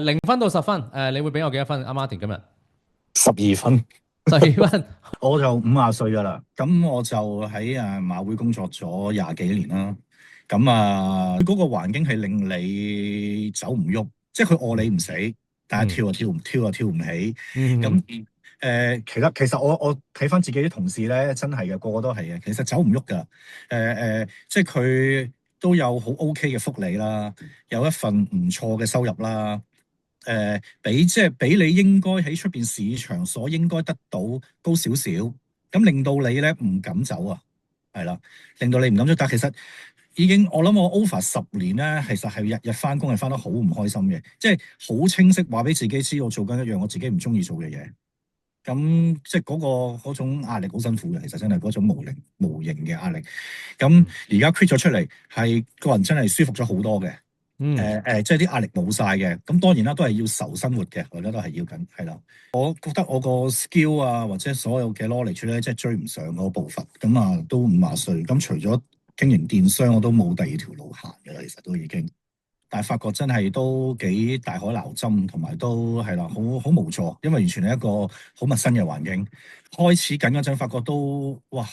0分到10分，你會俾我幾多分？阿 Martin 今日12分。12分。我就50歲噶啦，咁我就喺馬會工作咗廿幾年啦。咁嗰個環境係令你走唔喐，即係佢餓你唔死，但係跳又跳唔起。咁其實我睇翻自己啲同事咧，真係嘅，個個都係嘅。其實走唔喐噶。即係佢都有好 OK 嘅福利啦，有一份唔錯嘅收入啦。比你應該喺出邊市場所應該得到高少少，咁令到你咧唔敢走啊，係啦，令到你唔敢走。但係其實已經我諗我 over 10年咧，其實係日日翻工係翻得好唔開心嘅，即係好清晰話俾自己知我做緊一樣我自己唔中意做嘅嘢。咁即係嗰種壓力好辛苦嘅，其實真係嗰種無形嘅壓力。咁而家 quit 咗出嚟，係個人真係舒服咗好多嘅。即係啲壓力冇晒嘅。咁當然啦，都係要愁生活嘅，我覺得都係要緊，係啦。我覺得我個 skill 啊，或者所有嘅 knowledge 咧，即係追唔上嗰個步伐。咁都50歲，咁除咗經營電商，我都冇第二條路行嘅啦。其實都已經，但係發覺真係都幾大海撈針，同埋都係啦，好無助，因為完全係一個好陌生嘅環境。開始緊嗰陣，發覺都哇，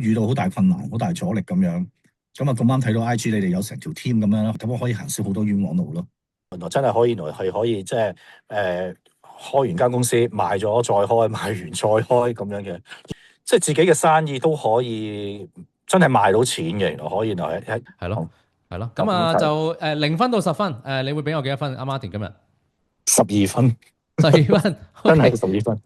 遇到好大困難，好大阻力咁樣。咁咁啱睇到 IG 你哋有成條 team 咁樣咯，咁我可以行少好多冤枉路咯。原來真係可以，原來係可以即係開完間公司賣咗再開，賣完再開咁樣嘅，即係自己嘅生意都可以真係賣到錢嘅。原來可以，原來係咯，係咯。咁就0分到10分，你會俾我幾多分？阿 Martin 今日12分。12分，真係OK。12分。